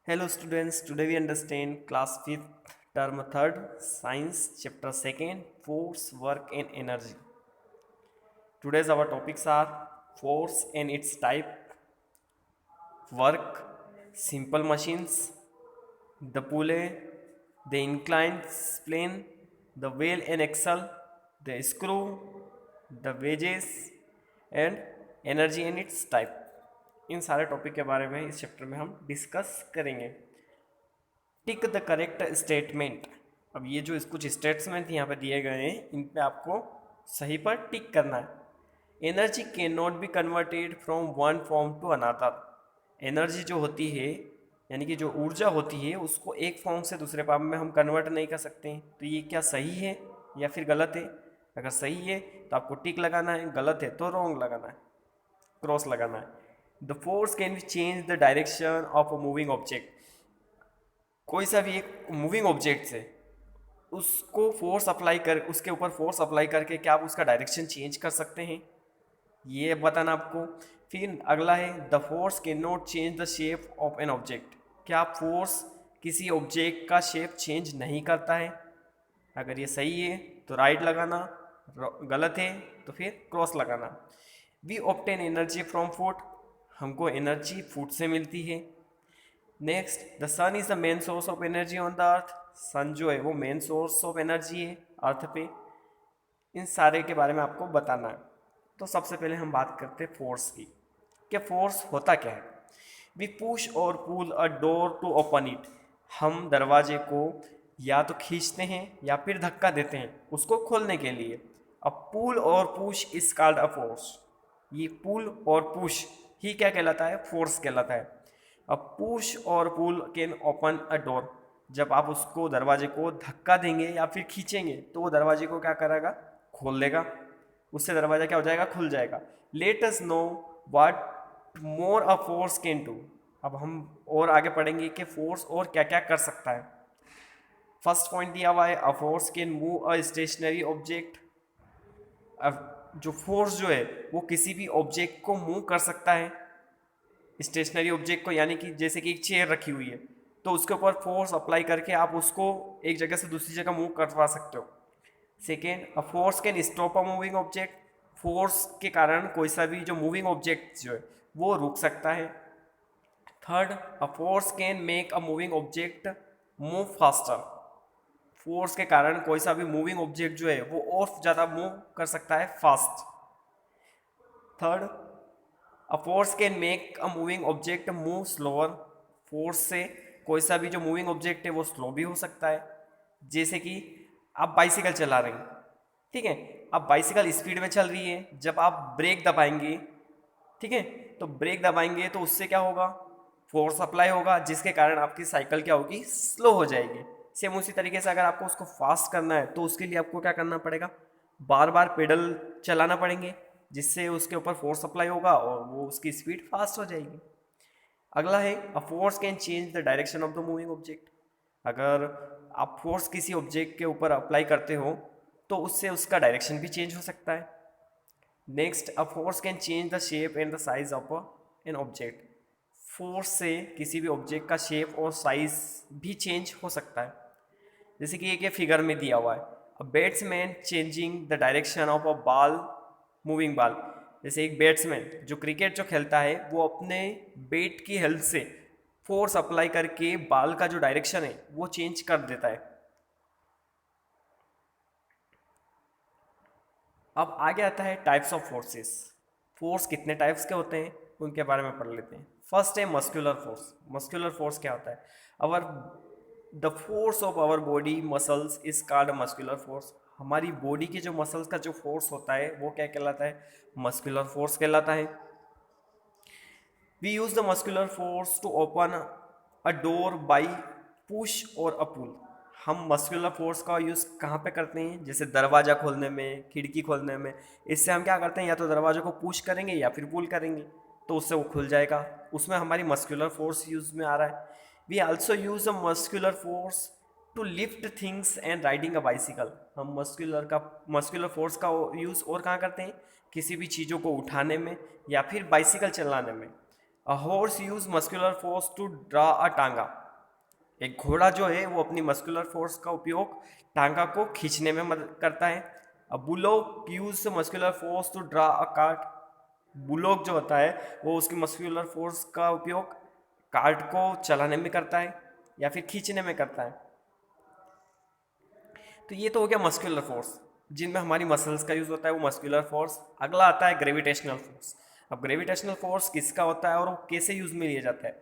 Hello students, today we understand class 5th term 3rd science chapter 2nd force, work and energy. Today's our topics are force and its type, work, simple machines, the pulley, the inclined plane, the wheel and axle, the screw, the wedges and energy and its type. इन सारे topic के बारे में इस chapter में हम discuss करेंगे। Tick the correct statement. अब ये जो कुछ स्टेटमेंट यहाँ पे दिए गए हैं इन पे आपको सही पर टिक करना है। Energy can not be converted from one form to another. Energy जो होती है यानी कि जो ऊर्जा होती है उसको एक फॉर्म से दूसरे फॉर्म में हम कन्वर्ट नहीं कर सकते हैं। तो ये क्या सही है या फिर गलत है? अगर सही है तो आपको टिक लगाना है, गलत है तो रॉन्ग लगाना है, क्रॉस लगाना है। The force can be change the direction of a moving object. कोई सा भी एक मूविंग ऑब्जेक्ट से उसको फोर्स अप्लाई कर उसके ऊपर फोर्स अप्लाई करके क्या आप उसका डायरेक्शन चेंज कर सकते हैं, ये बताना आपको। फिर अगला है the force can not change the shape of an object. क्या फोर्स किसी ऑब्जेक्ट का शेप चेंज नहीं करता है? अगर ये सही है तो राइट लगाना, गलत है तो फिर क्रॉस लगाना। We obtain energy from food. हमको एनर्जी फूड से मिलती है। Next, the sun is the main source of energy on the earth. Sun जो है वो मेन सोर्स ऑफ एनर्जी है अर्थ पे। इन सारे के बारे में आपको बताना है। तो सबसे पहले हम बात करते हैं फोर्स की कि फोर्स होता क्या है। वी पुश और pull a door to open it. हम दरवाजे को या तो खींचते हैं या फिर धक्का देते हैं उसको खोलने के लिए। अब पुल और push is called a force. ये पुल और पुश ही क्या कहलाता है? फोर्स कहलाता है। अब पुश और पुल कैन ओपन अ डोर। जब आप उसको दरवाजे को धक्का देंगे या फिर खींचेंगे तो वो दरवाजे को क्या करेगा? खोल देगा। उससे दरवाजा क्या हो जाएगा? खुल जाएगा। Let us know what more a force can do. अब हम और आगे पढ़ेंगे कि फोर्स और क्या क्या कर सकता है। फर्स्ट पॉइंट दिया हुआ है a force can move a stationary object. अब जो फोर्स जो है वो किसी भी ऑब्जेक्ट को मूव कर सकता है। स्टेशनरी ऑब्जेक्ट को यानी कि जैसे कि एक चेयर रखी हुई है तो उसके ऊपर फोर्स अप्लाई करके आप उसको एक जगह से दूसरी जगह मूव करवा सकते हो। Second, a force can stop a moving object. Force के कारण कोई सा भी जो मूविंग ऑब्जेक्ट जो है वो रुक सकता है। Third, a force can make a moving object move faster. Force के कारण कोई सा भी मूविंग ऑब्जेक्ट जो है वो और ज़्यादा मूव कर सकता है fast. Third, a force can make a moving object move slower. Force से कोई सा भी जो मूविंग ऑब्जेक्ट है वो स्लो भी हो सकता है। जैसे कि आप बाइसिकल चला रहे हैं, ठीक है, अब बाइसिकल स्पीड में चल रही है, जब आप ब्रेक दबाएंगे, ठीक है, तो ब्रेक दबाएंगे तो उससे क्या होगा? फोर्स अप्लाई होगा जिसके कारण आपकी साइकिल क्या होगी? स्लो हो जाएगी। सेम उसी तरीके से अगर आपको उसको फास्ट करना है तो उसके लिए आपको क्या करना पड़ेगा? बार बार पेडल चलाना पड़ेंगे जिससे उसके ऊपर फोर्स अप्लाई होगा और वो उसकी स्पीड फास्ट हो जाएगी। अगला है a force can change the direction of the moving object. अगर आप फोर्स किसी ऑब्जेक्ट के ऊपर अप्लाई करते हो तो उससे उसका डायरेक्शन भी चेंज हो सकता है। Next, a force can change the shape and the size of an object. Force से किसी भी ऑब्जेक्ट का शेप और साइज भी चेंज हो सकता है। जैसे कि एक ये फिगर में दिया हुआ है, a batsman changing the direction of a ball, moving ball. जैसे एक बैट्समैन जो क्रिकेट जो खेलता है वो अपने बैट की हेल्प से फोर्स अप्लाई करके बॉल का जो डायरेक्शन है वो चेंज कर देता है। अब आगे आता है टाइप्स ऑफ फोर्सेस। फोर्स कितने टाइप्स के होते हैं उनके बारे में पढ़ लेते हैं। फर्स्ट है मस्कुलर फोर्स। मस्कुलर फोर्स क्या होता है? Our the force of our body muscles is called muscular force. हमारी बॉडी के जो मसल्स का जो फोर्स होता है वो क्या कहलाता है? मस्कुलर फोर्स कहलाता है। We use the muscular force to open a door by push or a पुल। हम मस्कुलर फोर्स का यूज़ कहाँ पे करते हैं? जैसे दरवाज़ा खोलने में, खिड़की खोलने में। इससे हम क्या करते हैं, या तो दरवाजे को पुश करेंगे या फिर पुल करेंगे तो उससे वो खुल जाएगा। उसमें हमारी मस्कुलर फोर्स यूज़ में आ रहा है। We also use a muscular force to lift things and riding a bicycle. हम मस्कुलर फोर्स का यूज़ और कहाँ करते हैं? किसी भी चीज़ों को उठाने में या फिर बाइसिकल चलाने में। A horse use muscular force to draw a tonga. एक घोड़ा जो है वो अपनी मस्कुलर फोर्स का उपयोग टांगा को खींचने में मदद करता है। A bullock use muscular force to draw a cart. Bullock जो होता है वो उसकी मस्कुलर फोर्स का उपयोग कार्ट को चलाने में करता है या फिर खींचने में करता है। तो ये तो हो गया मस्कुलर फोर्स, जिनमें हमारी मसल्स का यूज होता है, वो मस्कुलर फोर्स। अगला आता है ग्रेविटेशनल फोर्स। अब ग्रेविटेशनल फोर्स किसका होता है और वो कैसे यूज में लिया जाता है?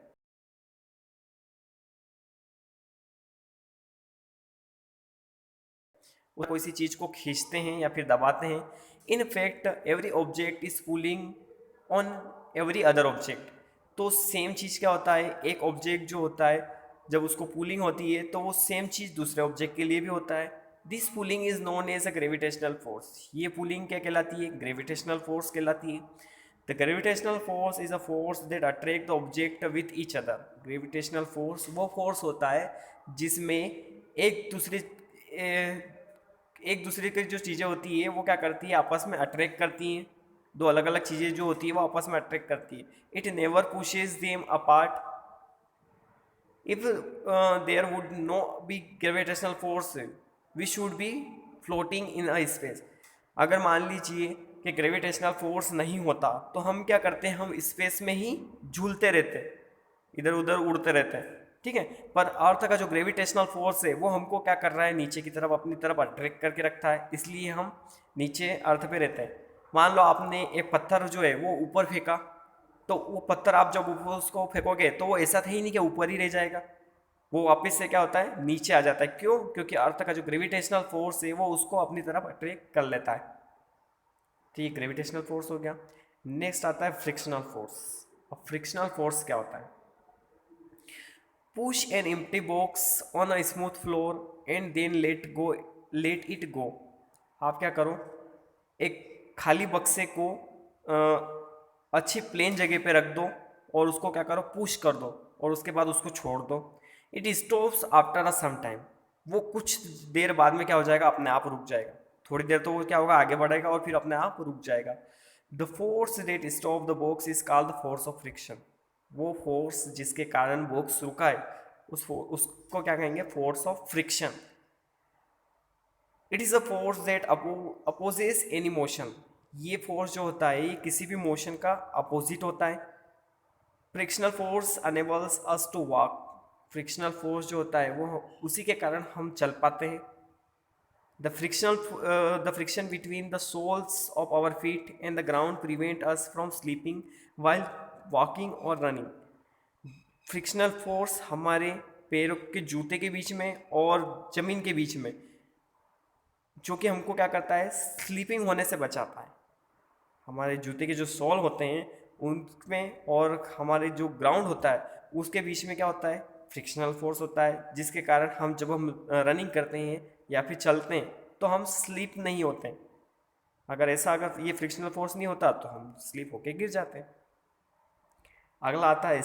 वो कोई सी चीज को खींचते हैं या फिर दबाते हैं। In fact every object is pulling on every other object. तो सेम चीज क्या होता है, एक ऑब्जेक्ट जो होता है जब उसको पुलिंग होती है तो वो सेम चीज दूसरे ऑब्जेक्ट के लिए भी होता है। This pulling is known as a gravitational force. ये पुलिंग क्या कहलाती है? ग्रेविटेशनल फोर्स कहलाती है। The gravitational force is a force that attract the object with each other. Gravitational force वो फोर्स होता है जिसमें एक दूसरे एक दूसरे की जो चीज़ें होती है वो क्या करती है, आपस में अट्रैक्ट करती हैं। दो अलग अलग चीज़ें जो होती है वो आपस में अट्रैक्ट करती है। It never pushes them apart. If there would no be gravitational force we should be floating in a space. अगर मान लीजिए कि ग्रेविटेशनल फोर्स नहीं होता तो हम क्या करते हैं, हम स्पेस में ही झूलते रहते हैं, इधर उधर उड़ते रहते हैं। ठीक है, पर अर्थ का जो ग्रेविटेशनल फोर्स है वो हमको क्या कर रहा है, नीचे की तरफ अपनी तरफ अट्रैक्ट करके रखता है, इसलिए हम नीचे अर्थ पे रहते हैं। मान लो आपने एक पत्थर जो है वो ऊपर फेंका, तो वो पत्थर आप जब ऊपर उसको फेंकोगे तो वो ऐसा था ही नहीं कि ऊपर ही रह जाएगा, वो वापस से क्या होता है, नीचे आ जाता है। क्यों? क्योंकि अर्थ का जो ग्रेविटेशनल फोर्स है वो उसको अपनी तरफ अट्रैक्ट कर लेता है। तो ये ग्रेविटेशनल फोर्स हो गया। नेक्स्ट आता है फ्रिक्शनल फोर्स। अब फ्रिक्शनल फोर्स क्या होता है? Push an empty box on a smooth floor and then let it go. आप क्या करो, एक खाली बक्से को अच्छी प्लेन जगह पे रख दो और उसको क्या करो, पुश कर दो और उसके बाद उसको छोड़ दो। It stops after a some time. वो कुछ देर बाद में क्या हो जाएगा, अपने आप रुक जाएगा। थोड़ी देर तो वो क्या होगा, आगे बढ़ेगा और फिर अपने आप रुक जाएगा। The force that stop the box is called the force of friction. वो फोर्स जिसके कारण बॉक्स रुका है उसको क्या कहेंगे, force of friction. It is a force that opposes any motion. ये फोर्स जो होता है ये किसी भी मोशन का अपोजिट होता है। Frictional force enables us to walk. Frictional force जो होता है वो उसी के कारण हम चल पाते हैं। The friction between the soles of our feet and the ground prevent us from slipping while walking और रनिंग। फ्रिक्शनल फोर्स हमारे पैरों के जूते के बीच में और ज़मीन के बीच में, जो कि हमको क्या करता है, स्लीपिंग होने से बचाता है। हमारे जूते के जो सोल होते हैं उनमें और हमारे जो ग्राउंड होता है उसके बीच में क्या होता है, फ्रिक्शनल फोर्स होता है, जिसके कारण हम जब हम रनिंग करते हैं या फिर चलते हैं तो हम स्लीप नहीं होते हैं। अगर ये फ्रिक्शनल फोर्स नहीं होता तो हम स्लीप होके गिर जाते हैं। अगला आता है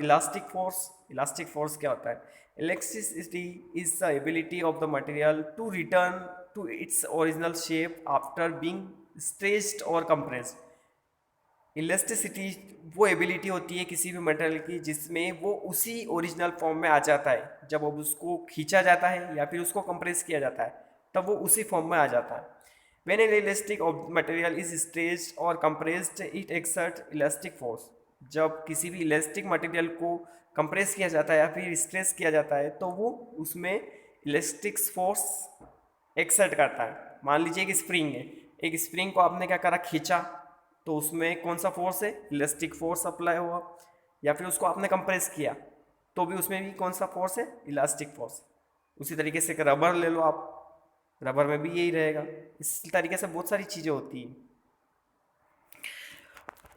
इलास्टिक फोर्स। इलास्टिक फोर्स क्या होता है? Electricity is the ability of the material to return to its original shape after being stretched और कंप्रेस्ड। इलास्टिसिटी वो एबिलिटी होती है किसी भी मटेरियल की जिसमें वो उसी ओरिजिनल फॉर्म में आ जाता है। जब अब उसको खींचा जाता है या फिर उसको कंप्रेस किया जाता है तब वो उसी फॉर्म में आ जाता है। When an elastic material is stretched or compressed, it exerts elastic force. जब किसी भी इलास्टिक मटेरियल को कंप्रेस किया जाता है या फिर स्ट्रेस किया जाता है तो वो उसमें इलास्टिक फोर्स एक्सर्ट करता है। मान लीजिए एक स्प्रिंग है, एक स्प्रिंग को आपने क्या करा, खींचा, तो उसमें कौन सा फोर्स है, इलास्टिक फोर्स अप्लाई हुआ। या फिर उसको आपने कंप्रेस किया तो भी उसमें भी कौन सा फोर्स है, इलास्टिक फोर्स। उसी तरीके से एक रबर ले लो आप, रबर में भी यही रहेगा। इस तरीके से बहुत सारी चीज़ें होती हैं।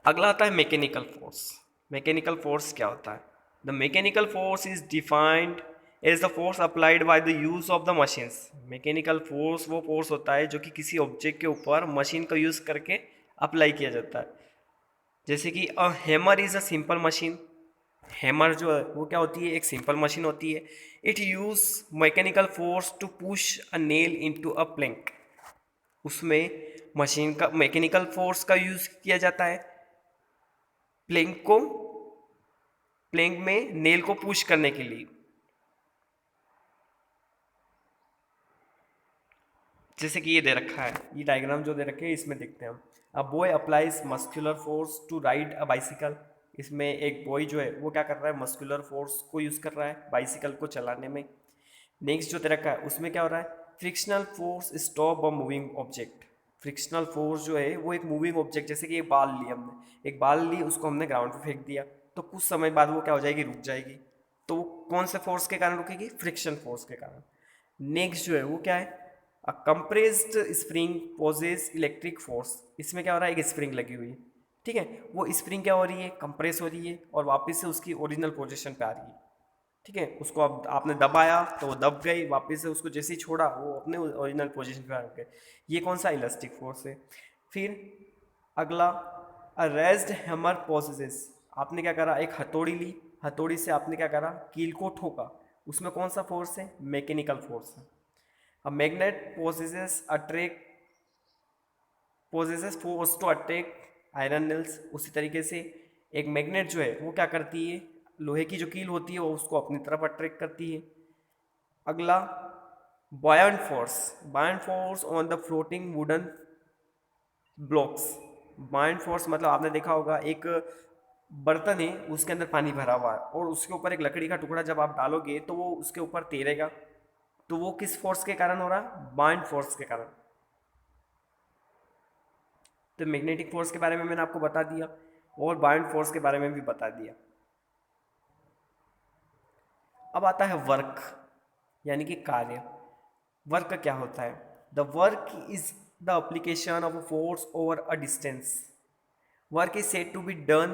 अगला आता है मैकेनिकल फोर्स। मैकेनिकल फोर्स क्या होता है? The mechanical force is defined as the force applied by the use of the machines. Mechanical force वो फोर्स होता है जो कि किसी ऑब्जेक्ट के ऊपर मशीन का यूज़ करके अप्लाई किया जाता है। जैसे कि a hammer is a simple machine. Hammer जो है वो क्या होती है, एक सिंपल मशीन होती है। It use mechanical force to push a nail into a plank. उसमें मशीन का मैकेनिकल फोर्स का यूज़ किया जाता है प्लैंक को प्लैंक में नेल को पुश करने के लिए। जैसे कि ये दे रखा है, ये डायग्राम जो दे रखे हैं इसमें देखते हैं हम। A boy applies muscular force to ride a bicycle. इसमें एक बॉय जो है वो क्या कर रहा है, मस्कुलर फोर्स को यूज कर रहा है बाइसिकल को चलाने में। नेक्स्ट जो दे रखा है उसमें क्या हो रहा है, frictional force stop a moving object. Frictional force जो है वो एक मूविंग ऑब्जेक्ट, जैसे कि एक बाल ली हमने, एक बाल ली उसको हमने ग्राउंड पे फेंक दिया, तो कुछ समय बाद वो क्या हो जाएगी, रुक जाएगी। तो वो कौन से फोर्स के कारण रुकेगी, फ्रिक्शन फोर्स के कारण। नेक्स्ट जो है वो क्या है, a compressed spring possesses electric force. इसमें क्या हो रहा है, एक स्प्रिंग लगी हुई है, ठीक है, वो स्प्रिंग क्या हो रही है, कंप्रेस हो रही है और वापस से उसकी ओरिजिनल पोजीशन पे आ रही है, ठीक है। उसको अब आपने दबाया तो वो दब गई, वापस से उसको जैसे ही छोड़ा वो अपने ओरिजिनल पोजीशन पे आ गए। ये कौन सा इलास्टिक फोर्स है। फिर अगला, अ रेज्ड हैमर पोसेस। आपने क्या करा, एक हथौड़ी ली, हथौड़ी से आपने क्या करा, कील को ठोका, उसमें कौन सा फोर्स है, मैकेनिकल फोर्स है। A magnet possesses force to attract iron nails। उसी तरीके से एक मैग्नेट जो है वो क्या करती है, लोहे की जो कील होती है वो उसको अपनी तरफ अट्रैक्ट करती है। अगला, Bayern force on the floating wooden blocks. Bayern force मतलब आपने देखा होगा, एक बर्तन है उसके अंदर पानी भरा हुआ है और उसके ऊपर एक लकड़ी का टुकड़ा जब आप डालोगे तो वो उसके ऊपर तैरेगा, तो वो किस फोर्स के कारण हो रहा है, बायन फोर्स के कारण। तो मैग्नेटिक फोर्स के बारे में मैंने आपको बता दिया और बायन फोर्स के बारे में भी बता दिया। अब आता है वर्क, यानी कि कार्य। वर्क क्या होता है, the work is the application of a force over a distance. Work is said to be done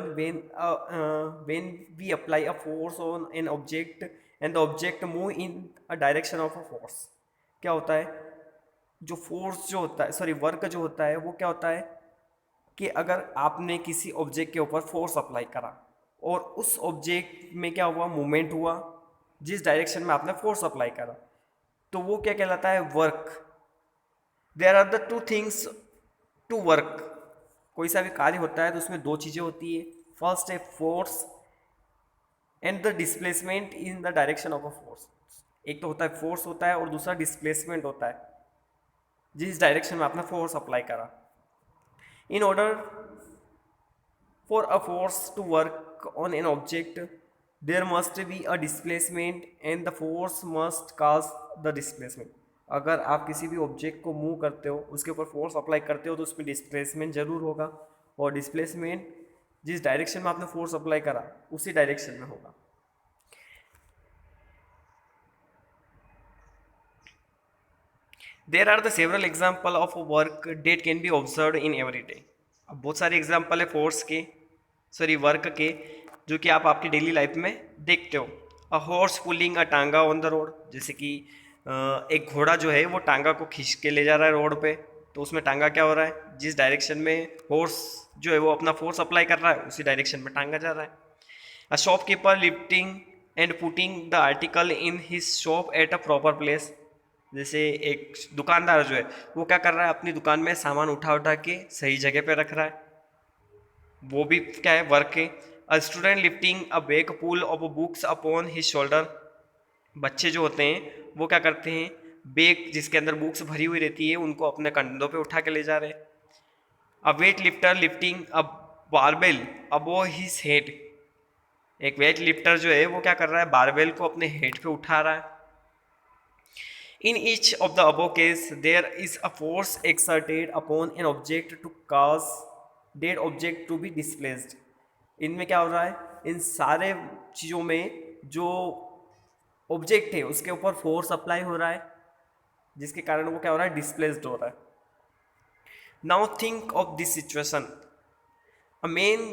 when we apply a force on an object and the object move in a direction of a force। क्या होता है, जो force जो होता है, sorry work जो होता है वो क्या होता है कि अगर आपने किसी ऑब्जेक्ट के ऊपर फोर्स अप्लाई करा और उस ऑब्जेक्ट में क्या हुआ, मूवमेंट हुआ जिस डायरेक्शन में आपने फोर्स अप्लाई करा, तो वो क्या कहलाता है, work. There are the two things to work. कोई सा भी कार्य होता है तो उसमें दो चीज़ें होती है, फर्स्ट है force and the displacement in the direction of a force. एक तो होता है फोर्स होता है और दूसरा डिस्प्लेसमेंट होता है, जिस डायरेक्शन में आपने फोर्स अप्लाई करा। In order for a force to work on an object, there must be a displacement and the force must cause the displacement। अगर आप किसी भी ऑब्जेक्ट को मूव करते हो, उसके ऊपर फोर्स अप्लाई करते हो तो उसमें डिस्प्लेसमेंट जरूर होगा, और डिस्प्लेसमेंट जिस डायरेक्शन में आपने फोर्स अप्लाई करा उसी डायरेक्शन में होगा। There are the several example of work that can be observe in every day. अब बहुत सारे एग्जाम्पल है फोर्स के, सॉरी वर्क के, जो कि आप आपकी डेली लाइफ में देखते हो। अ हॉर्स पुलिंग अ टांगा ऑन द रोड, जैसे कि एक घोड़ा जो है वो टांगा को खींच के ले जा रहा है रोड पे, तो उसमें टांगा क्या हो रहा है, जिस डायरेक्शन में हॉर्स जो है वो अपना फोर्स अप्लाई कर रहा है उसी डायरेक्शन में टांगा जा रहा है। A shopkeeper lifting and putting the article in his shop at a proper place. जैसे एक दुकानदार जो है वो क्या कर रहा है, अपनी दुकान में सामान उठा उठा के सही जगह पे रख रहा है, वो भी क्या है, वर्क है। A student lifting a bag pull of books upon his shoulder. बच्चे जो होते हैं वो क्या करते हैं, बैग जिसके अंदर बुक्स भरी हुई रहती है उनको अपने कंधों पे उठा के ले जा रहे हैं। A weight lifter lifting a barbell above his head. एक वेट लिफ्टर जो है वो क्या कर रहा है, बारबेल को अपने हेड पे उठा रहा है। In each of the above case, there is a force exerted upon an object to cause that object to be displaced। इनमें क्या हो रहा है, इन सारे चीज़ों में जो ऑब्जेक्ट है उसके ऊपर फोर्स अप्लाई हो रहा है जिसके कारण वो क्या हो रहा है, डिस्प्लेस्ड हो रहा है। Now think of this situation, a man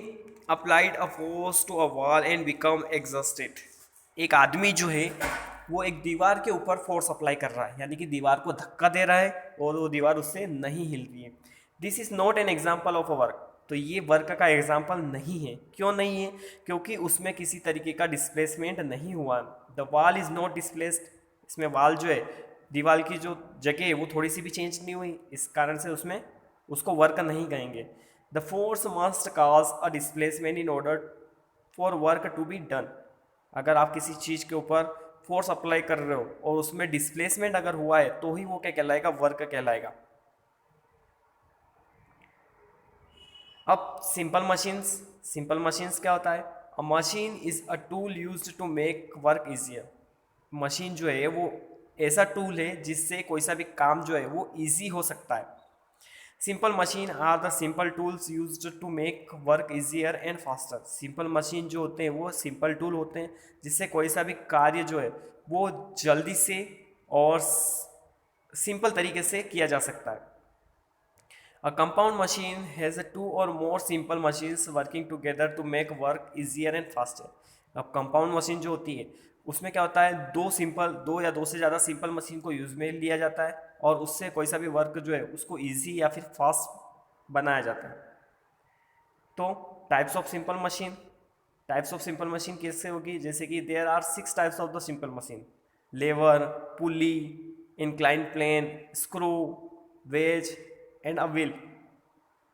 applied a force to a wall and become exhausted. एक आदमी जो है वो एक दीवार के ऊपर फोर्स अप्लाई कर रहा है, यानी कि दीवार को धक्का दे रहा है और वो दीवार उससे नहीं हिल रही है। This is not an example of a work. तो ये वर्क का एग्जाम्पल नहीं है। क्यों नहीं है, क्योंकि उसमें किसी तरीके का डिस्प्लेसमेंट नहीं हुआ। The wall is not displaced. इसमें वॉल जो है, दीवार की जो जगह है वो थोड़ी सी भी चेंज नहीं हुई, इस कारण से उसमें उसको वर्क नहीं कहेंगे। The force must cause a displacement in order for work to be done. अगर आप किसी चीज़ के ऊपर फोर्स अप्लाई कर रहे हो और उसमें डिस्प्लेसमेंट अगर हुआ है तो ही वो क्या कहलाएगा, वर्क कहलाएगा। अब सिंपल मशीन्स क्या होता है? A machine is a tool used to make work easier. Machine जो है वो ऐसा टूल है जिससे कोई सा भी काम जो है वो इजी हो सकता है। Simple machine are the simple tools used to make work easier and faster. Simple machine जो होते हैं वो सिंपल टूल होते हैं जिससे कोई सा भी कार्य जो है वो जल्दी से और सिंपल तरीके से किया जा सकता है। A compound machine has two or more simple machines working together to make work easier and faster. अब कंपाउंड मशीन जो होती है उसमें क्या होता है, दो या दो से ज़्यादा सिंपल मशीन को यूज में लिया जाता है और उससे कोई सा भी वर्क जो है उसको इजी या फिर फास्ट बनाया जाता है। तो टाइप्स ऑफ सिंपल मशीन कैसे होगी? जैसे कि there are 6 types of the simple machine: lever, pulley, incline plane, screw, wedge and a wheel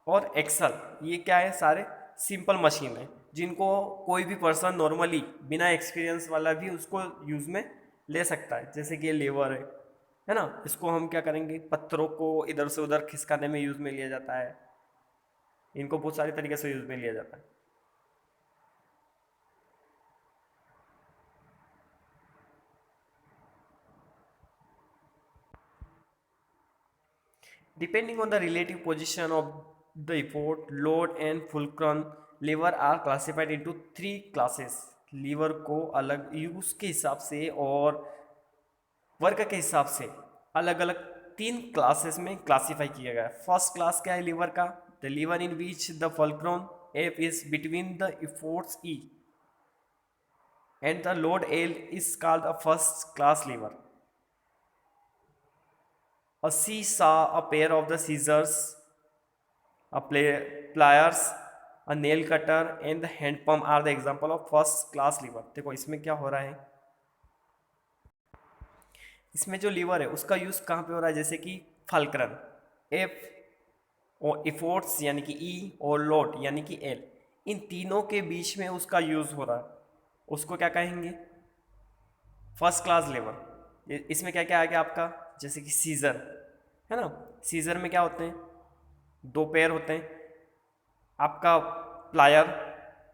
और एक्सल। ये क्या है? सारे सिंपल मशीन है जिनको कोई भी पर्सन नॉर्मली बिना एक्सपीरियंस वाला भी उसको यूज़ में ले सकता है। जैसे कि ये लेवर है ना, इसको हम क्या करेंगे, पत्थरों को इधर से उधर खिसकाने में यूज़ में लिया जाता है। इनको बहुत सारे तरीके से यूज़ में लिया जाता है। Depending on the relative position of the effort, load and fulcrum, lever are classified into 3 classes. Liver को अलग यूज के हिसाब से और वर्क के हिसाब से अलग अलग 3 क्लासेस में क्लासीफाई किया गया है। फर्स्ट क्लास क्या है लीवर का? The lever in which the fulcrum F is between the efforts E and the load L is called a first class lever. A seesaw, a pair of the scissors, a pliers, a nail cutter and the hand pump are the example of first class lever. देखो इसमें क्या हो रहा है, इसमें जो liver है उसका यूज़ कहाँ पे हो रहा है? जैसे कि फल्क्रन, एफ और इफोर्ट्स यानी कि ई और लोड यानी कि एल, इन तीनों के बीच में उसका यूज़ हो रहा है। उसको क्या कहेंगे? फर्स्ट क्लास लेवर। इसमें क्या क्या आ गया आपका? जैसे कि सीजर है ना, सीजर में क्या होते हैं? 2 पेयर होते हैं। आपका प्लायर,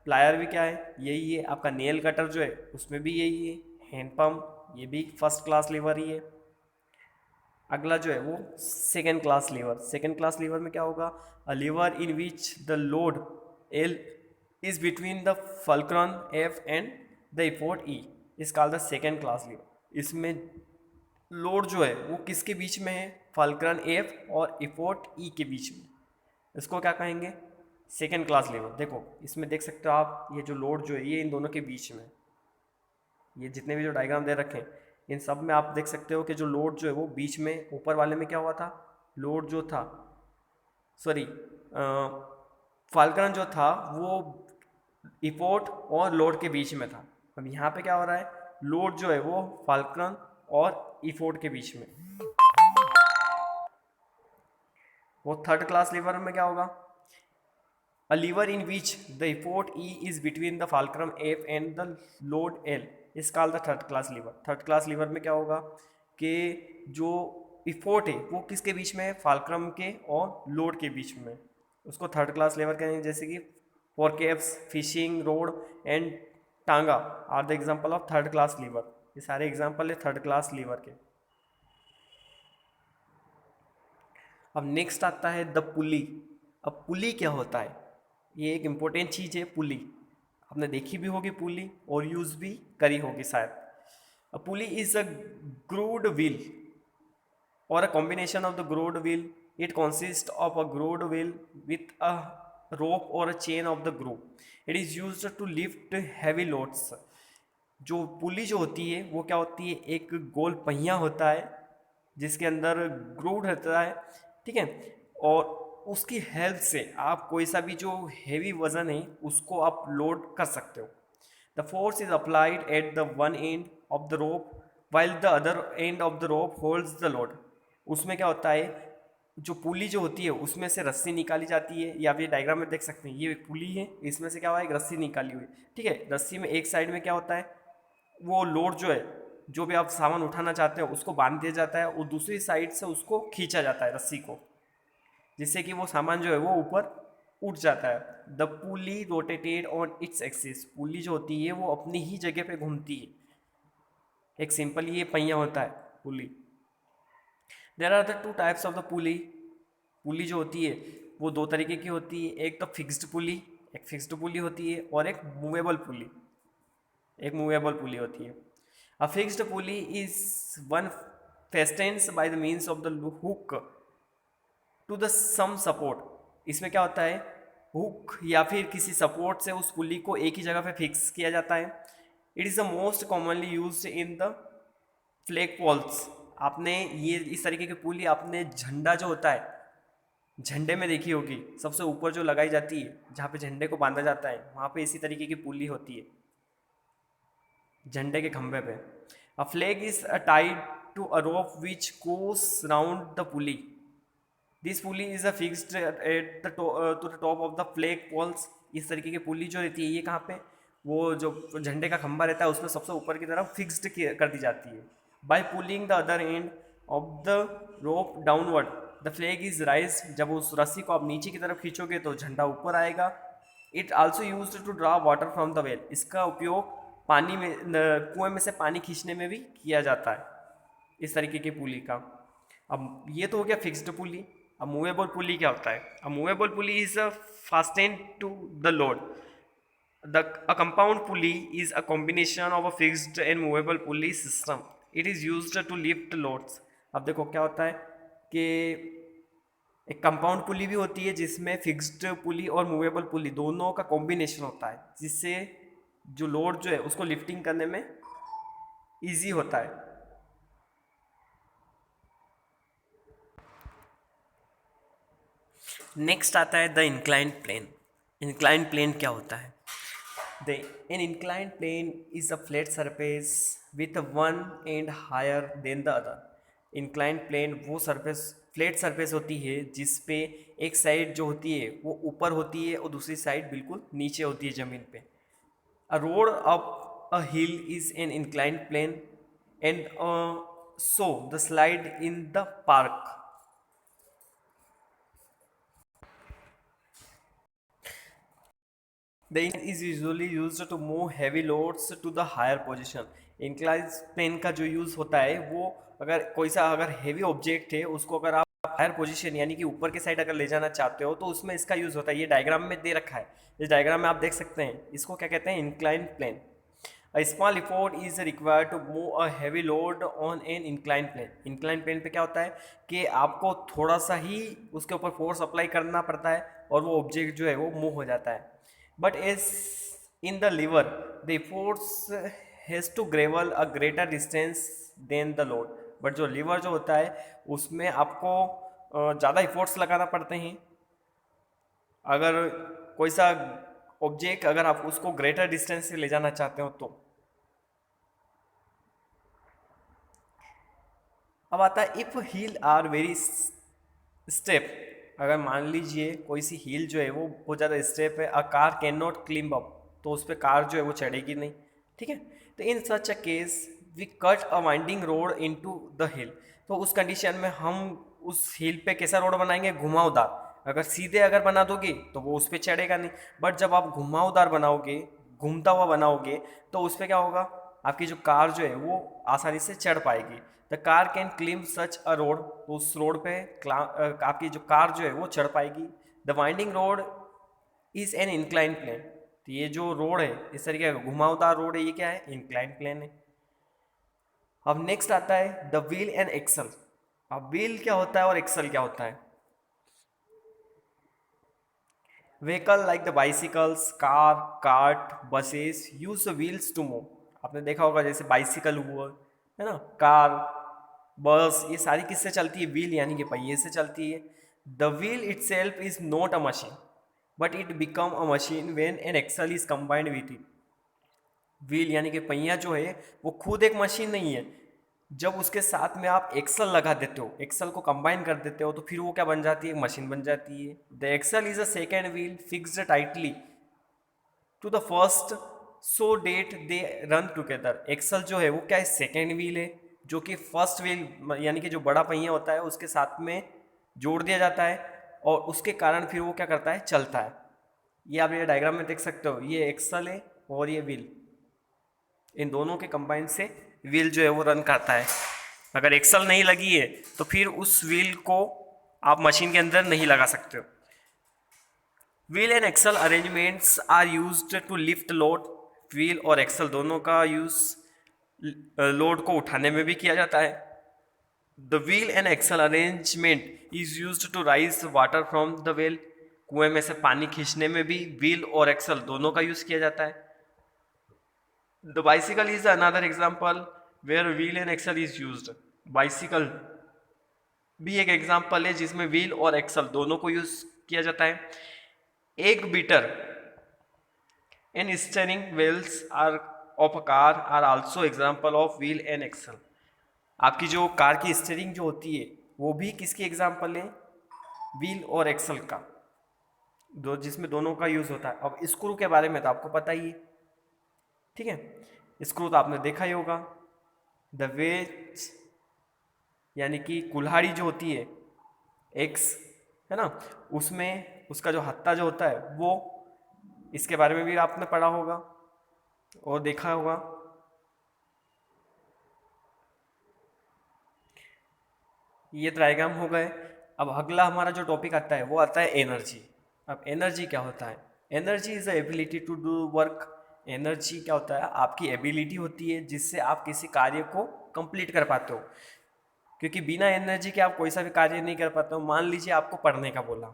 प्लायर भी क्या है? यही है। आपका नेल कटर जो है उसमें भी यही है। हैंड पंप ये भी फर्स्ट क्लास लीवर ही है। अगला जो है वो second class lever. Second class lever में क्या होगा? A lever in which the load L is between the fulcrum F and the effort E is called the second class lever. इसमें load जो है वो किसके बीच में है? फल्क्रन एफ और इफोर्ट ई के बीच में। इसको क्या कहेंगे? Second class liver. देखो इसमें देख सकते हो आप, ये जो लोड जो है ये इन दोनों के बीच में, ये जितने भी जो डायग्राम दे रखे हैं इन सब में आप देख सकते हो कि जो लोड जो है वो बीच में, ऊपर वाले में क्या हुआ था? लोड जो था, सॉरी, फाल्कन जो था वो इफोर्ट और लोड के बीच में था। अब यहाँ पे क्या हो रहा है? लोड जो है वो फाल्कन और इफोर्ट के बीच में। वो थर्ड क्लास लीवर में क्या होगा? A lever in which the effort E is between the fulcrum F and the load L is called the third class lever. Third class lever में क्या होगा कि जो इफोर्ट है वो किसके बीच में है? फाल्क्रम के और लोड के बीच में। उसको थर्ड क्लास लीवर कहेंगे। जैसे कि forceps, fishing rod and tonga are the example of third class lever. ये सारे एग्जाम्पल है थर्ड क्लास लीवर के। अब नेक्स्ट आता है द पुली। अब पुली क्या होता है? ये एक इम्पोर्टेंट चीज़ है पुली। आपने देखी भी होगी पुली और यूज़ भी करी होगी शायद। A pulley is a grooved wheel or a combination of the grooved wheel. It consists of a grooved wheel with a rope or a chain of the groove. It is used to lift heavy loads. जो पुली जो होती है वो क्या होती है? एक गोल पहिया होता है जिसके अंदर ग्रूव रहता है, ठीक है, और उसकी हेल्प से आप कोई सा भी जो हेवी वजन है उसको आप लोड कर सकते हो। The force is applied at the one and of the rope while the other end of the rope holds the load. उसमें क्या होता है? जो पुली जो होती है उसमें से रस्सी निकाली जाती है, या फिर डायग्राम में देख सकते हैं, ये एक पुली है, इसमें से क्या हुआ, एक रस्सी निकाली हुई। ठीक है, रस्सी में एक साइड में क्या होता है, वो लोड जो है, जो भी आप सामान उठाना चाहते हो उसको बांध दिया जाता है, और दूसरी साइड से उसको खींचा जाता है रस्सी को, जिससे कि वो सामान जो है वो ऊपर उठ जाता है। The pulley rotated on its axis, pulley जो होती है वो अपनी ही जगह पे घूमती है, एक सिंपल ये पहिया होता है pulley. There are the two types of the pulley, pulley जो होती है वो दो तरीके की होती है, एक तो फिक्स्ड पुली, एक फिक्स्ड पुली होती है, और एक मूवेबल पुली, एक मूवेबल पुली होती है। A fixed pulley is one fastens by the means of the hook to the some support. इसमें क्या होता है, हुक या फिर किसी सपोर्ट से उस पुली को एक ही जगह पे फिक्स किया जाता है। It is the most commonly used in the flag poles. आपने ये इस तरीके की पुली आपने झंडा जो होता है, झंडे में देखी होगी, सबसे ऊपर जो लगाई जाती है जहाँ पे झंडे को बांधा जाता है, वहाँ पे इसी तरीके की पुली होती है झंडे के खंभे पे। A flag is tied to a rope which goes round the pulley. This pulley is a fixed at the to the top of the flag poles. इस तरीके की पुली जो रहती है ये कहाँ पे, वो जो झंडे का खंभा रहता है उसमें सबसे ऊपर की तरफ फिक्स्ड कर दी जाती है। By pulling the other end of the rope downward the flag is raise. जब उस रस्सी को आप नीचे की तरफ खींचोगे तो झंडा ऊपर आएगा। It also used to draw water from the well. इसका उपयोग पानी में, कुएं में से पानी खींचने में भी किया जाता है, इस तरीके की पुली का। अब ये तो हो गया फिक्स्ड पुली। अब मूवेबल पुली क्या होता है, अब movable pulley is a fasten to the load. A compound pulley is a combination of a fixed and movable pulley system. It is used to lift loads. अब देखो क्या होता है कि एक कंपाउंड पुली भी होती है जिसमें फिक्स्ड पुली और मूवेबल पुली दोनों का कॉम्बिनेशन होता है, जिससे जो लोड जो है उसको लिफ्टिंग करने में इजी होता है। नेक्स्ट आता है the inclined plane. Inclined plane क्या होता है? An inclined plane is a flat surface with one end higher than the other. Inclined plane वो सरफेस, फ्लैट सरफेस होती है जिस पे एक साइड जो होती है वो ऊपर होती है और दूसरी साइड बिल्कुल नीचे होती है ज़मीन पे। A road up a hill is an inclined plane and so the slide in the park. The incline is usually used to move heavy loads to the higher position. Incline plane का जो use होता है वो अगर कोई सा अगर heavy object है उसको अगर आप हायर पोजीशन यानी कि ऊपर के साइड अगर ले जाना चाहते हो तो उसमें इसका यूज़ होता है। ये डायग्राम में दे रखा है, इस डायग्राम में आप देख सकते हैं, इसको क्या कहते हैं, incline plane. A small effort is required to move a heavy load on an inclined plane. inclined plane पे क्या होता है कि आपको थोड़ा सा ही उसके ऊपर फोर्स अप्लाई करना पड़ता है और वो ऑब्जेक्ट जो है वो मूव हो जाता है। But as in the lever the force has to travel a greater distance than the load. But जो लीवर जो होता है उसमें आपको ज़्यादा इफोर्ट्स लगाना पड़ते हैं। अगर कोई सा ऑब्जेक्ट अगर आप उसको ग्रेटर डिस्टेंस से ले जाना चाहते हो तो। अब आता है if hill are very steep. अगर मान लीजिए कोई सी हील जो है वो बहुत ज़्यादा स्टेप है, a car can not climb up, तो उस पर कार जो है वो चढ़ेगी नहीं। ठीक है, तो in such a case we cut a winding road into the hill. तो उस कंडीशन में हम उस हिल पे कैसा रोड बनाएंगे, घुमावदार। अगर सीधे अगर बना दोगे तो वो उस पर चढ़ेगा नहीं, बट जब आप घुमावदार बनाओगे, घूमता हुआ बनाओगे, तो उस पर क्या होगा, आपकी जो कार जो है वो आसानी से चढ़ पाएगी। The car can climb such a road, तो उस रोड पे आपकी जो कार जो है वो चढ़ पाएगी। The winding road is an incline plane. तो ये जो रोड है इस तरीके का घुमावदार रोड है, ये क्या है, इंक्लाइन प्लेन है। अब नेक्स्ट आता है द व्हील एंड एक्सल। अब व्हील क्या होता है और एक्सल क्या होता है? Vehicle like the bicycles, car, cart, buses use the wheels to move. आपने देखा होगा जैसे बाइसिकल हुआ है ना, कार, बस, ये सारी किससे चलती है, व्हील यानी कि पहिए से चलती है। The wheel itself is not a machine but it become a machine when an axle is combined with it. Wheel यानी कि पहिया जो है वो खुद एक मशीन नहीं है, जब उसके साथ में आप एक्सल लगा देते हो, एक्सल को कंबाइन कर देते हो, तो फिर वो क्या बन जाती है, मशीन बन जाती है। The axle is a second wheel fixed tightly to the first so that they run together. Axle जो है वो क्या है, सेकेंड व्हील है, जो कि फर्स्ट व्हील यानी कि जो बड़ा पहिया होता है उसके साथ में जोड़ दिया जाता है, और उसके कारण फिर वो क्या करता है, चलता है। ये आप ये डायग्राम में देख सकते हो, ये एक्सल है और ये व्हील, इन दोनों के कंबाइन से व्हील जो है वो रन करता है। अगर एक्सल नहीं लगी है तो फिर उस व्हील को आप मशीन के अंदर नहीं लगा सकते हो। Wheel and axle arrangements are used to lift load. Wheel और एक्सल दोनों का यूज लोड को उठाने में भी किया जाता है। The wheel and axle arrangement is used to raise water from the well. कुएं में से पानी खींचने में भी व्हील और एक्सल दोनों का यूज किया जाता है। The bicycle is another example where wheel and axle is used. Bicycle भी एक एग्जाम्पल है जिसमें व्हील और एक्सल दोनों को यूज किया जाता है। Egg beater and steering wheels are of a car are also example of wheel and axle. आपकी जो कार की स्टीयरिंग जो होती है वो भी किसकी एग्जाम्पल है, व्हील और एक्सल का, दो जिसमें दोनों का यूज होता है। अब स्क्रू के बारे में तो आपको पता ही है, ठीक है, स्क्रू तो आपने देखा ही होगा। द वेज यानी कि कुल्हाड़ी जो होती है एक्स, है ना, उसमें उसका जो हत्ता जो होता है वो, इसके बारे में भी आपने पढ़ा होगा और देखा होगा। ये डायग्राम हो गए। अब अगला हमारा जो टॉपिक आता है वो आता है एनर्जी। अब एनर्जी क्या होता है, energy is the ability to do work. Energy क्या होता है, आपकी एबिलिटी होती है जिससे आप किसी कार्य को कंप्लीट कर पाते हो, क्योंकि बिना एनर्जी के आप कोई सा भी कार्य नहीं कर पाते हो। मान लीजिए आपको पढ़ने का बोला,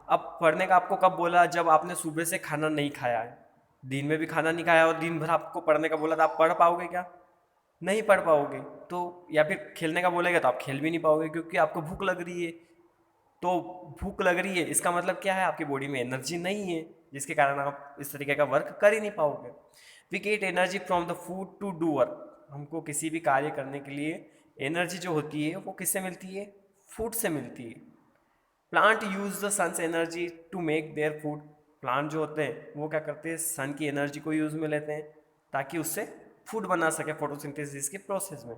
अब पढ़ने का आपको कब बोला, जब आपने सुबह से खाना नहीं खाया है, दिन में भी खाना नहीं खाया और दिन भर आपको पढ़ने का बोला, तो आप पढ़ पाओगे क्या, नहीं पढ़ पाओगे। तो या फिर खेलने का बोलेगा तो आप खेल भी नहीं पाओगे, क्योंकि आपको भूख लग रही है। तो भूख लग रही है इसका मतलब क्या है, आपकी बॉडी में एनर्जी नहीं है, जिसके कारण आप इस तरीके का वर्क कर ही नहीं पाओगे। We get energy from the food to do work. हमको किसी भी कार्य करने के लिए एनर्जी जो होती है वो किससे मिलती है, फूड से मिलती है। Plant use the sun's energy to make their food. Plant जो होते हैं वो क्या करते हैं, सन की एनर्जी को यूज में लेते हैं ताकि उससे फूड बना सके फोटोसिंथेसिस के प्रोसेस में।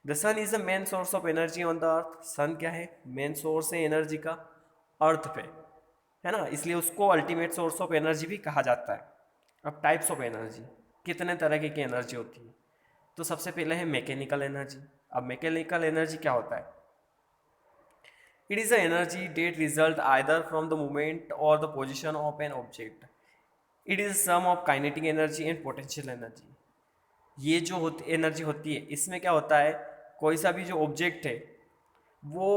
The sun is the main source of energy on the earth. Sun क्या है, मेन सोर्स है एनर्जी का अर्थ पे, है ना, इसलिए उसको अल्टीमेट सोर्स ऑफ एनर्जी भी कहा जाता है। अब टाइप्स ऑफ एनर्जी, कितने तरह की एनर्जी होती है, तो सबसे पहले है मैकेनिकल एनर्जी। अब मैकेनिकल एनर्जी क्या होता है, it is the energy that result either from the movement और the position of an object. It is sum of kinetic energy and potential energy. ये जो होती एनर्जी होती है, इसमें क्या होता है, कोई सा भी जो ऑब्जेक्ट है वो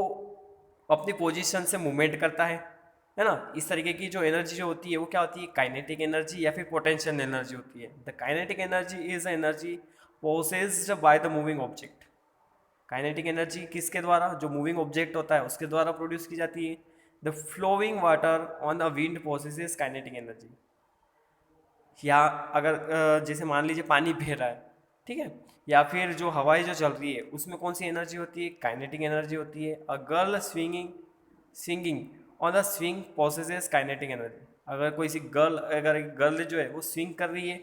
अपनी पोजीशन से मूवमेंट करता है ना। इस तरीके की जो एनर्जी जो होती है वो क्या होती है, काइनेटिक एनर्जी या फिर पोटेंशियल एनर्जी होती है। The kinetic energy is energy possessed by the moving object. Kinetic energy किसके द्वारा, जो मूविंग ऑब्जेक्ट होता है उसके द्वारा प्रोड्यूस की जाती है। The flowing water on the wind possesses kinetic energy. या अगर जैसे मान लीजिए पानी बह रहा है, ठीक है, या फिर जो हवाई जो चल रही है उसमें कौन सी एनर्जी होती है, काइनेटिक एनर्जी होती है। A girl swinging on the swing possesses kinetic energy. अगर कोई सी गर्ल, अगर एक गर्ल जो है वो स्विंग कर रही है,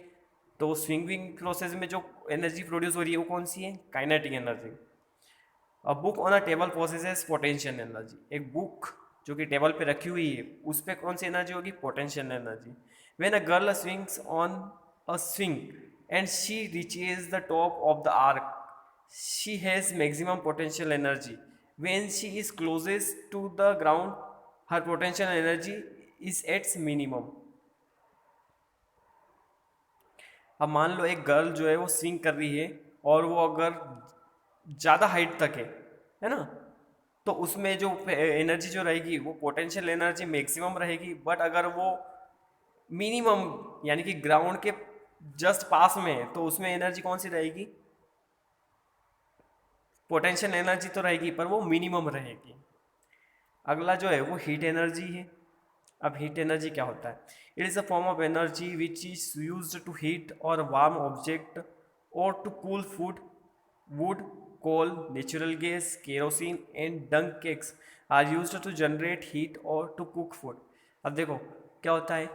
तो वो स्विंगिंग प्रोसेस में जो एनर्जी प्रोड्यूस हो रही है वो कौन सी है, kinetic energy. A book on a table possesses potential energy. एक बुक जो कि टेबल पे रखी हुई है उस पर कौन सी एनर्जी होगी, potential energy. When a girl swings on a swing and she reaches the top of the arc she has maximum potential energy. When she is closest to the ground her potential energy is its minimum. अब मान लो एक girl जो है वो swing कर रही है और वो अगर ज़्यादा हाइट तक है ना, तो उसमें जो एनर्जी जो रहेगी वो पोटेंशियल एनर्जी मैक्सिमम रहेगी। बट अगर वो मिनिमम यानी कि ग्राउंड के जस्ट पास में है तो उसमें एनर्जी कौन सी रहेगी, पोटेंशियल एनर्जी तो रहेगी पर वो मिनिमम रहेगी। अगला जो है वो हीट एनर्जी है। अब हीट एनर्जी क्या होता है, it is a form of energy which is used to heat और वार्म ऑब्जेक्ट और to cool food wood coal, natural gas, kerosene and dung cakes are used to generate heat or to cook food. अब देखो क्या होता है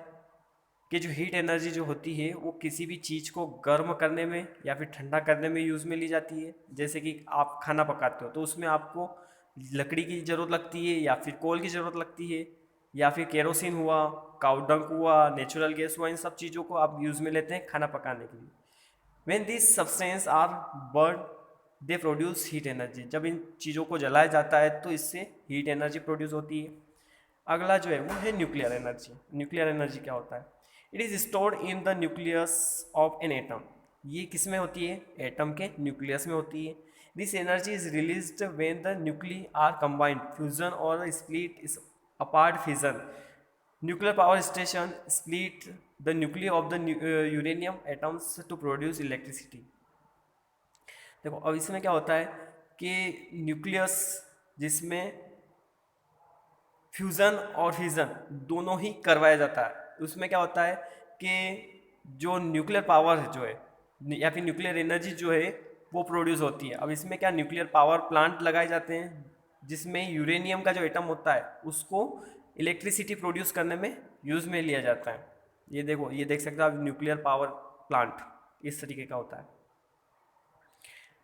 कि जो heat energy जो होती है वो किसी भी चीज़ को गर्म करने में या फिर ठंडा करने में यूज़ में ली जाती है। जैसे कि आप खाना पकाते हो तो उसमें आपको लकड़ी की ज़रूरत लगती है या फिर कोल की ज़रूरत लगती है या फिर केरोसिन हुआ, काउडंक हुआ, नेचुरल गैस हुआ, इन सब चीज़ों को आप यूज़ में लेते हैं खाना पकाने के लिए। When these substances are burned, they produce heat energy. जब इन चीज़ों को जलाया जाता है तो इससे हीट एनर्जी प्रोड्यूस होती है। अगला जो है वो है न्यूक्लियर एनर्जी। न्यूक्लियर एनर्जी क्या होता है? It is stored in the nucleus of an atom. ये किस में होती है? एटम के न्यूक्लियस में होती है। This energy is released when the nuclei are combined, fusion और split is apart fission. Nuclear power station split the nuclei of the uranium atoms to produce electricity. देखो अब इसमें क्या होता है कि न्यूक्लियस जिसमें फ्यूज़न और फिजन दोनों ही करवाया जाता है, उसमें क्या होता है कि जो न्यूक्लियर पावर जो है या फिर न्यूक्लियर एनर्जी जो है वो प्रोड्यूस होती है। अब इसमें क्या न्यूक्लियर पावर प्लांट लगाए जाते हैं जिसमें यूरेनियम का जो एटम होता है उसको इलेक्ट्रिसिटी प्रोड्यूस करने में यूज़ में लिया जाता है। ये देखो, ये देख सकते हो आप, न्यूक्लियर पावर प्लांट इस तरीके का होता है।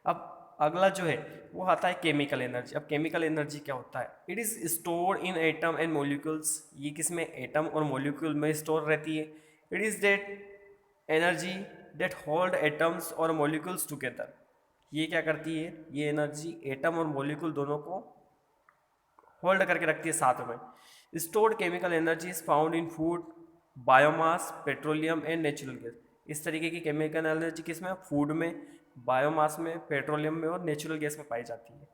अब अगला जो है वो आता है केमिकल एनर्जी। अब केमिकल एनर्जी क्या होता है? It is store in atom and molecules. ये किस में? एटम और मोलिक्यूल में स्टोर रहती है। It is that energy that hold atoms और मोलिक्यूल्स टुगेदर। ये क्या करती है? ये एनर्जी एटम और मोलिक्यूल दोनों को होल्ड करके रखती है साथ में। Stored chemical energy is found in food, biomass, petroleum and natural gas. इस तरीके की केमिकल एनर्जी किस में? फूड में, बायोमास में, पेट्रोलियम में और नेचुरल गैस में पाई जाती है।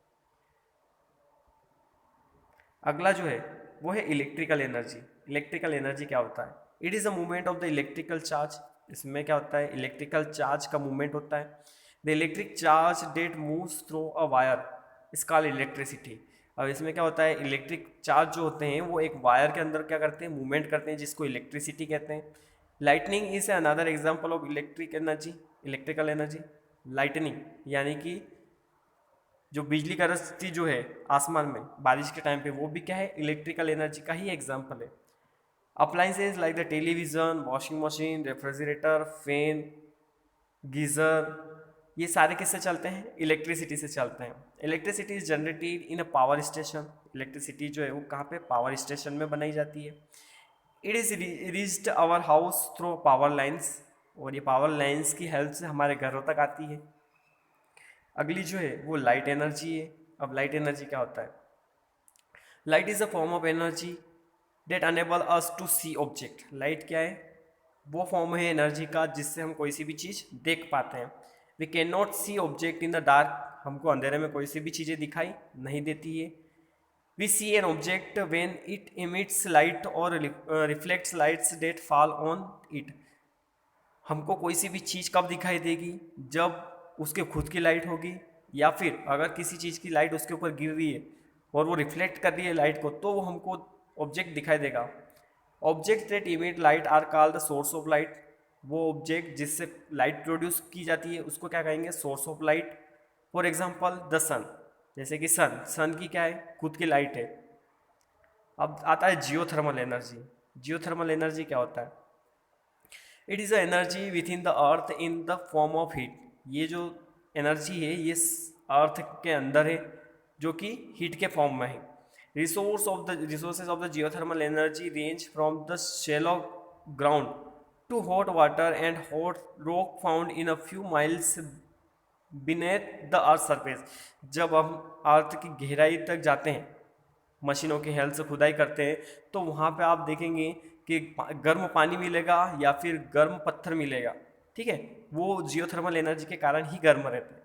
अगला जो है वो है इलेक्ट्रिकल एनर्जी। इलेक्ट्रिकल एनर्जी क्या होता है? It is a movement of the electrical charge. इसमें क्या होता है? इलेक्ट्रिकल चार्ज का मूवमेंट होता है। The electric charge that moves through a wire is called electricity. अब इसमें क्या होता है? इलेक्ट्रिक चार्ज जो होते हैं वो एक वायर के अंदर क्या करते हैं? मूवमेंट करते हैं, जिसको इलेक्ट्रिसिटी कहते हैं। Lightning is another example of electric energy, electrical energy. Lightning यानी कि जो बिजली गरजती जो है आसमान में बारिश के टाइम पे, वो भी क्या है? इलेक्ट्रिकल एनर्जी का ही एग्जाम्पल है। Appliances like the television, washing machine, refrigerator, fan, geyser, ये सारे किससे चलते हैं? इलेक्ट्रिसिटी से चलते हैं। Electricity is generated in a power station. Electricity जो है वो कहाँ पे? पावर स्टेशन में बनाई जाती है। It is reached our house through power lines, और ये पावर लाइन्स की हेल्प से हमारे घरों तक आती है। अगली जो है वो लाइट एनर्जी है। अब लाइट एनर्जी क्या होता है? Light is a form of energy that enable us to see object. Light क्या है? वो फॉर्म है एनर्जी का जिससे हम कोई सी भी चीज़ देख पाते हैं। We can not see object in the dark. हमको अंधेरे में कोई सी भी चीज़ें दिखाई नहीं देती है। We see an object when it emits light और reflects lights that fall on it. हमको कोई सी भी चीज़ कब दिखाई देगी? जब उसके खुद की लाइट होगी, या फिर अगर किसी चीज़ की लाइट उसके ऊपर गिर रही है और वो रिफ्लेक्ट कर रही है लाइट को, तो वो हमको ऑब्जेक्ट दिखाई देगा। Object that emit light are called the source of light. वो ऑब्जेक्ट जिससे लाइट प्रोड्यूस की जाती है उसको क्या कहेंगे? Source of light. For example the sun, जैसे कि सन की क्या है? खुद की लाइट है। अब आता है जियोथर्मल एनर्जी। जियोथर्मल एनर्जी क्या होता है? It is a energy with in the earth in the form of heat. ये जो एनर्जी है ये अर्थ के अंदर है जो कि हीट के फॉर्म में है। Resources of the geothermal energy range from the shallow ground to hot water and hot rock found in a few miles beneath the earth surface. जब हम अर्थ की गहराई तक जाते हैं, मशीनों की हेल्प से खुदाई करते हैं, तो वहाँ पे आप देखेंगे कि गर्म पानी मिलेगा या फिर गर्म पत्थर मिलेगा। ठीक है, वो जियोथर्मल एनर्जी के कारण ही गर्म रहते हैं।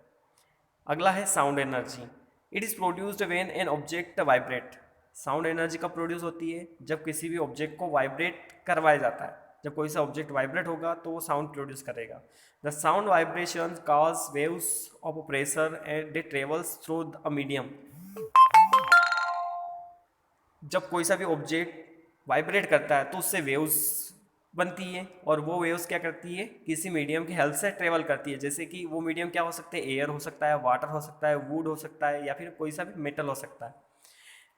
अगला है sound energy. It is produced when an object vibrate. Sound energy कब प्रोड्यूस होती है? जब किसी भी ऑब्जेक्ट को वाइब्रेट करवाया जाता है। जब कोई सा ऑब्जेक्ट वाइब्रेट होगा तो वो साउंड प्रोड्यूस करेगा। The sound vibration cause waves of pressure and they travels through a medium. जब कोई सा भी ऑब्जेक्ट वाइब्रेट करता है तो उससे वेव्स बनती है और वो वेव्स क्या करती है, किसी मीडियम की हेल्प से ट्रेवल करती है। जैसे कि वो मीडियम क्या हो सकते हैं, एयर हो सकता है, वाटर हो सकता है, वुड हो सकता है, या फिर कोई सा भी मेटल हो सकता है।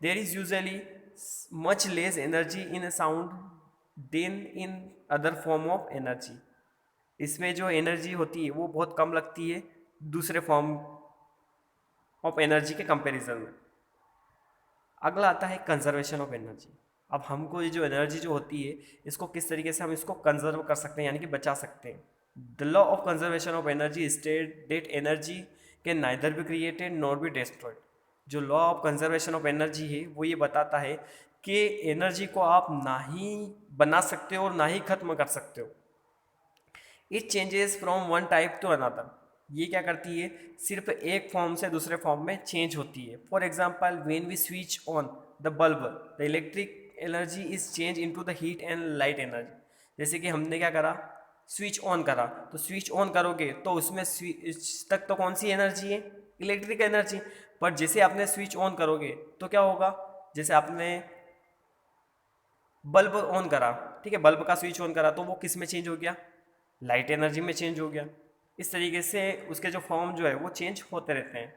There is usually much less energy in a sound than in other form of energy. इसमें जो एनर्जी होती है वो बहुत कम लगती है दूसरे फॉर्म ऑफ एनर्जी के कंपैरिजन में। अगला आता है कंजर्वेशन ऑफ एनर्जी। अब हमको ये जो एनर्जी जो होती है इसको किस तरीके से हम इसको कंजर्व कर सकते हैं, यानी कि बचा सकते हैं। The law of conservation of energy state that energy can neither be created nor be destroyed. जो law of conservation of energy है वो ये बताता है कि एनर्जी को आप ना ही बना सकते हो और ना ही खत्म कर सकते हो। It changes from one type two another. ये क्या करती है, सिर्फ एक फॉर्म से दूसरे फॉर्म में चेंज होती है। For example when we switch on the bulb the electric energy is change into the heat and light energy. जैसे कि हमने क्या करा, स्विच ऑन करा, तो स्विच ऑन करोगे तो उसमें स्विच तक तो कौन सी एनर्जी है, इलेक्ट्रिक एनर्जी। पर जैसे आपने स्विच ऑन करोगे तो क्या होगा, जैसे आपने बल्ब ऑन करा, ठीक है, बल्ब का स्विच ऑन करा तो वो किस में चेंज हो गया, लाइट एनर्जी में चेंज हो गया। इस तरीके से उसके जो फॉर्म जो है वो चेंज होते रहते हैं।